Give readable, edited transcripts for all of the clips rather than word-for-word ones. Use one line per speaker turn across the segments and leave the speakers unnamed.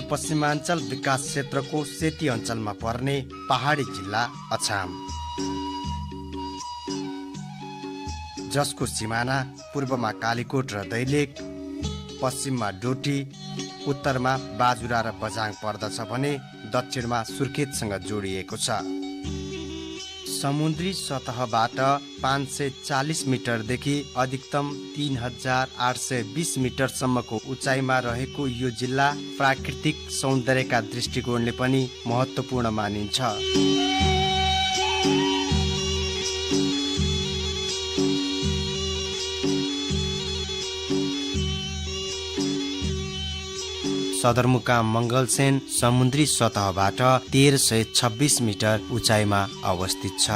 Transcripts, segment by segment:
सुदूरपश्चिमाञ्चल विकास क्षेत्रको सेती अञ्चलमा पर्ने पहाडी जिल्ला अछाम, जसको सिमाना पूर्वमा कालीकोट र दैलेख, पश्चिममा डोटी, उत्तरमा बाजुरा र बझाङ पर्दछ भने दक्षिणमा सुर्खेतसँग जोडिएको छ। समुद्री सतहबाट 540 मिटरदेखि अधिकतम 3820 मिटरसम्मको उचाइमा रहेको यो जिल्ला प्राकृतिक सौन्दर्यका दृष्टिकोणले पनि महत्त्वपूर्ण मानिन्छ। सदरमुकाम मङ्गलसेन समुद्री सतहबाट 1326 मिटर उचाइमा अवस्थित छ।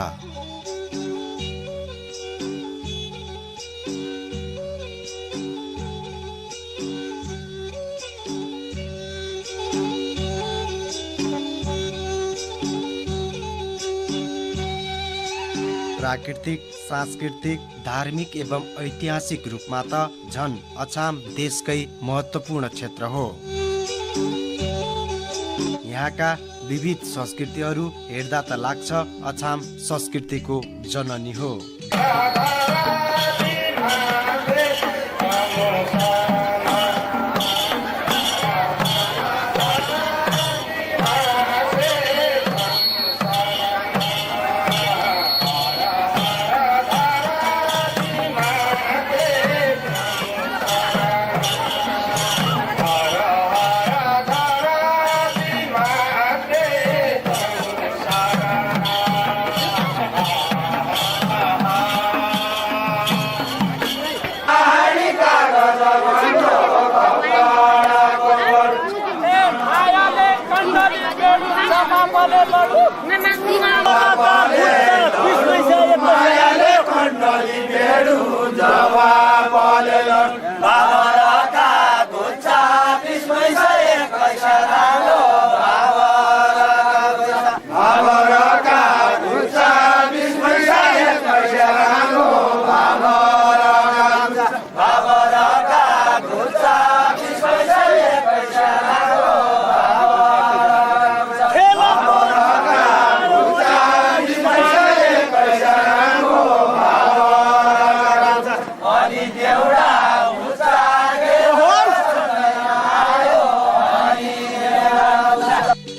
प्राकृतिक, सांस्कृतिक, धार्मिक एवं ऐतिहासिक रूपमा त झन अछाम देशकै महत्त्वपूर्ण क्षेत्र हो। यहाँका विविध संस्कृतिहरू हेर्दा त लाग्छ अछाम संस्कृतिको जननी हो।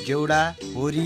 जेउडा, होरी,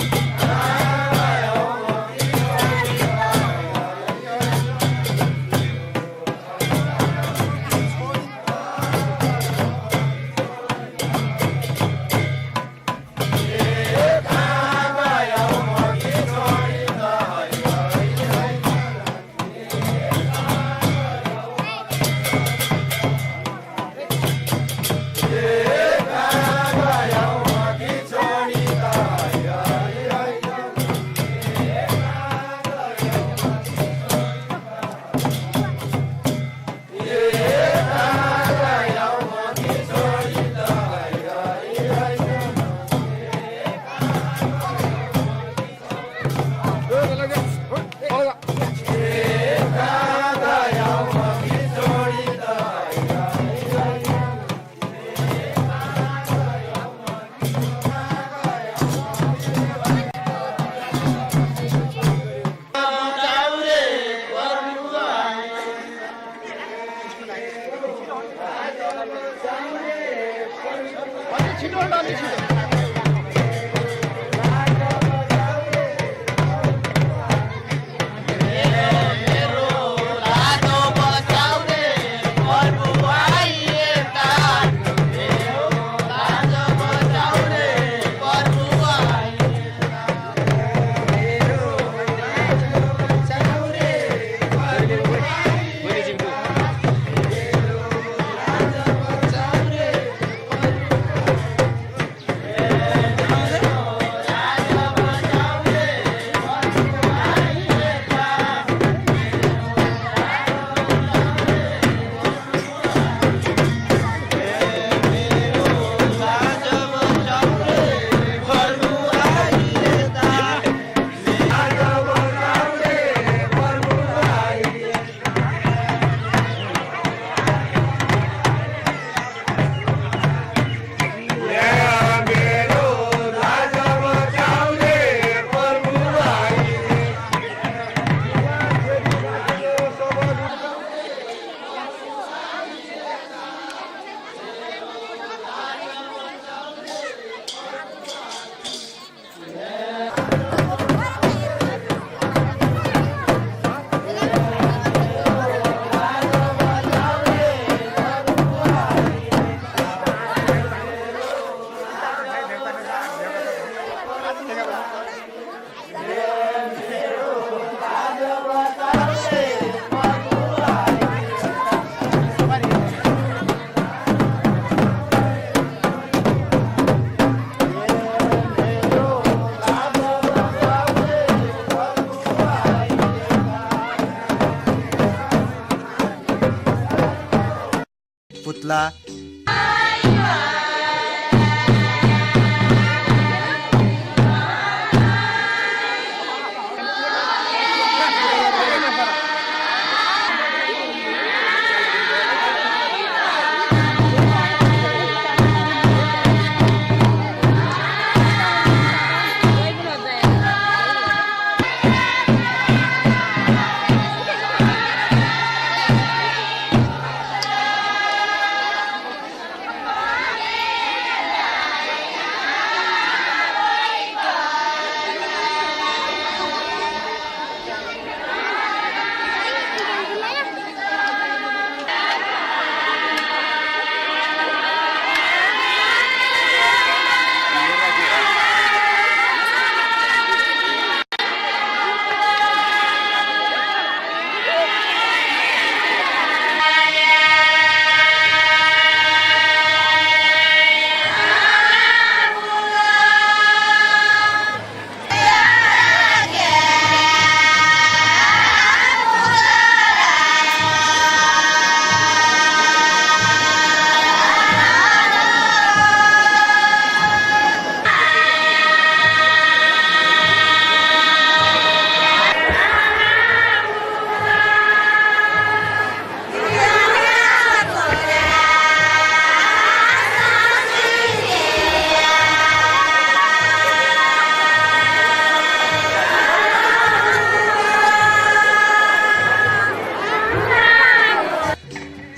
पुत्ला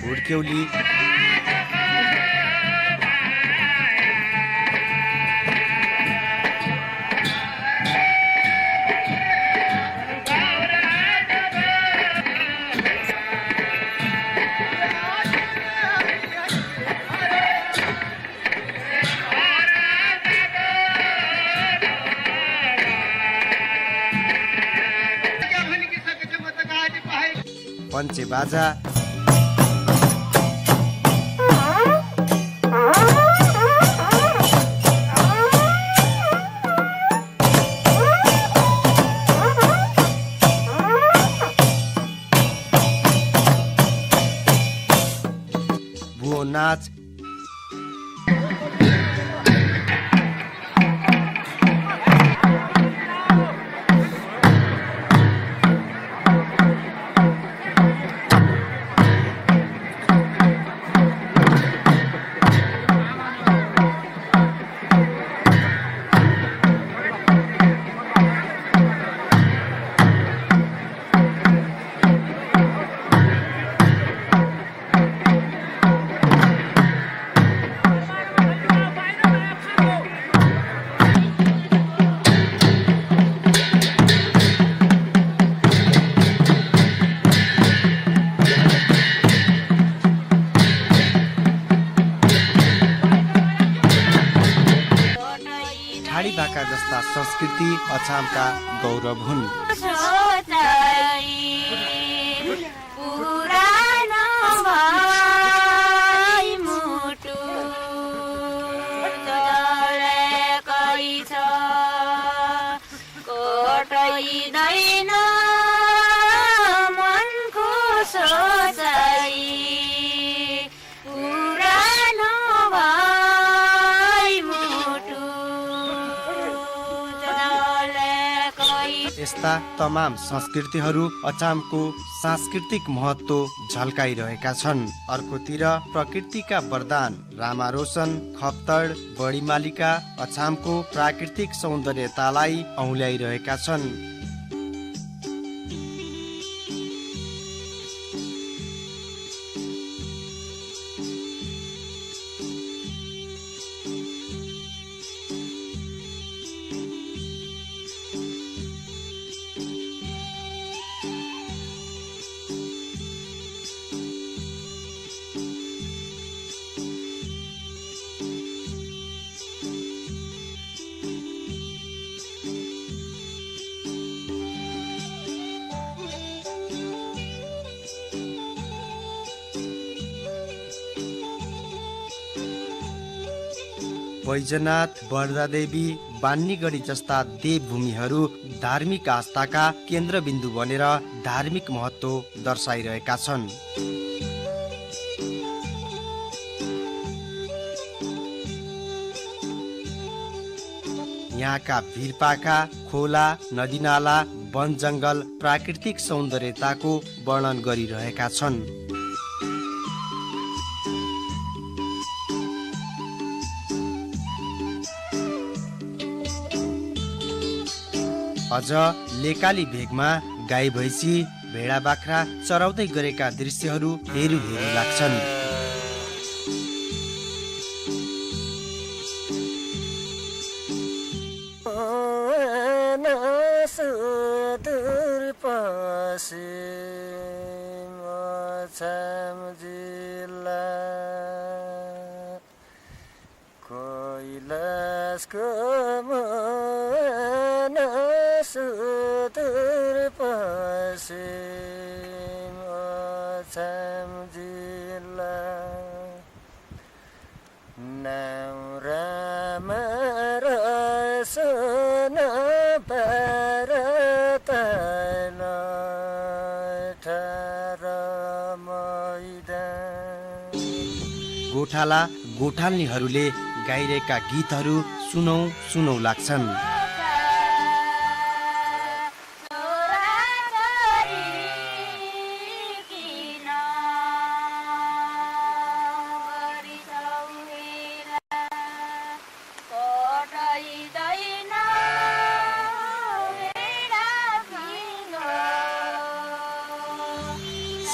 हुड्क्यौली पञ्चे बाजा भुवो नाच ठाडी भाका जस्ता संस्कृति अछामका गौरव हुन्। यस्ता तमाम संस्कृतिहरू अछामको सांस्कृतिक महत्त्व झल्काइरहेका छन्। अर्कोतिर प्रकृतिका वरदान रामारोशन, खप्तड, बडीमालिका अछामको प्राकृतिक सौन्दर्यतालाई औँल्याइरहेका छन्। बैजनाथ, बर्दादेवी, बान्नीगढी जस्ता देवभूमिहरू धार्मिक आस्थाका केन्द्रबिन्दु बनेर धार्मिक महत्त्व दर्शाइरहेका छन्। यहाँका भिरपाखा, खोला, नदीनाला, वन जङ्गल, प्राकृतिक सौन्दर्यताको वर्णन गरिरहेका छन्। अझ लेकाली भेगमा गाई भैँसी, भेडा बाख्रा चराउँदै गरेका दृश्यहरू हेरी हेरी लाग्छन्। गोठाला गोठाल्नीहरूले गाइरहेका गीतहरू सुनौ सुनौ लाग्छन्।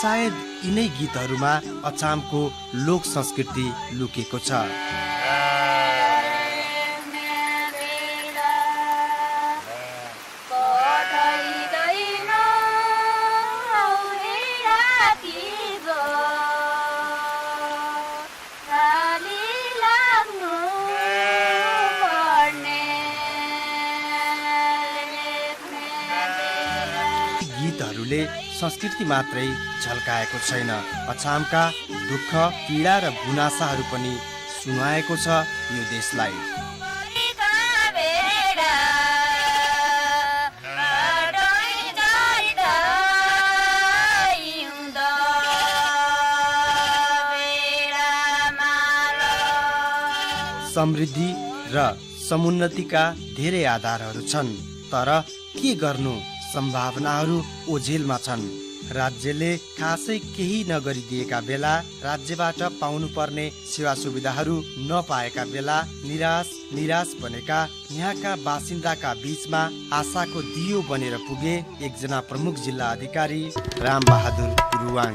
सायद यिनै गीतहरूमा अछामको लोक संस्कृति लुकेको छ। गीतहरूले संस्कृति मात्रै झल्काएको छैन, अछामका दुःख, पीडा र गुनासाहरू पनि सुनाएको छ यो देशलाई। समृद्धि र समुन्नतिका धेरै आधारहरू छन्, तर के गर्नु, सम्भावनाहरू ओझेलमा छन्। राज्यले खासै केही नगरिदिएका बेला, राज्यबाट पाउनुपर्ने सेवा सुविधाहरू नपाएका बेला निराश बनेका यहाँका बासिन्दाका बीचमा आशाको दियो बनेर पुगे एकजना प्रमुख जिल्ला अधिकारी रामबहादुर गुरुवाङ।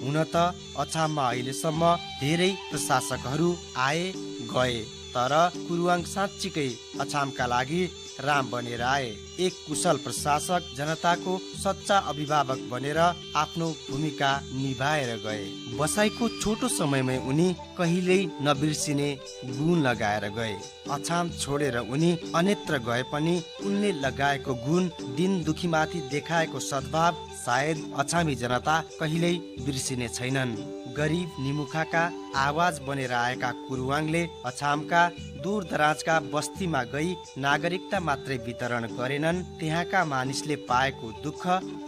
हुन त अछाममा अहिलेसम्म धेरै प्रशासकहरू आए गए, तर गुरुवाङ साँच्चीकै अछामका लागि राम बनेर आए। एक कुशल प्रशासक, जनताको सच्चा अभिभावक बनेर आफ्नो भूमिका निभाएर गए। बसाइको छोटो समयमै उनी कहिल्यै नबिर्सिने गुण लगाएर गए। अछाम छोडेर उनी अन्यत्र गए पनि उनले लगाएको गुण, दिन दुखीमाथि देखाएको सद्भाव सायद अछामी जनता कहिल्यै बिर्सिने छैनन्। गरिब निमुखाका आवाज बनेर आएका गुरुवाङले अछामका दूर दराजका बस्तीमा गई नागरिकता मात्रै वितरण गरेनन्, त्यहाँका मानिसले पाएको दुःख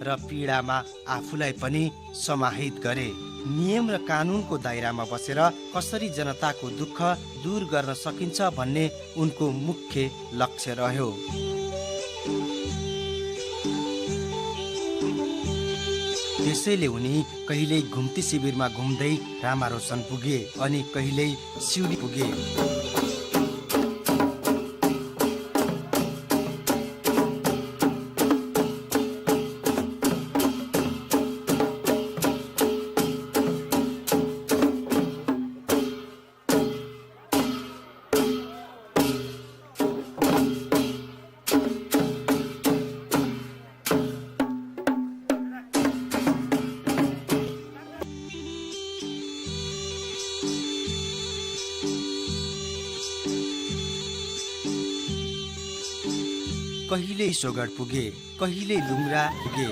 र पीडामा आफूलाई पनि समाहित गरे। नियम र कानुनको दायरामा बसेर कसरी जनताको दुःख दूर गर्न सकिन्छ भन्ने उनको मुख्य लक्ष्य रह्यो। त्यसैले उनी कहिल्यै घुम्ती शिविरमा घुम्दै रामारोशन पुगे अनि कहिल्यै सिउरी पुगे। कहिले सोगढ पुगे, कहिले लुम्रा पुगे।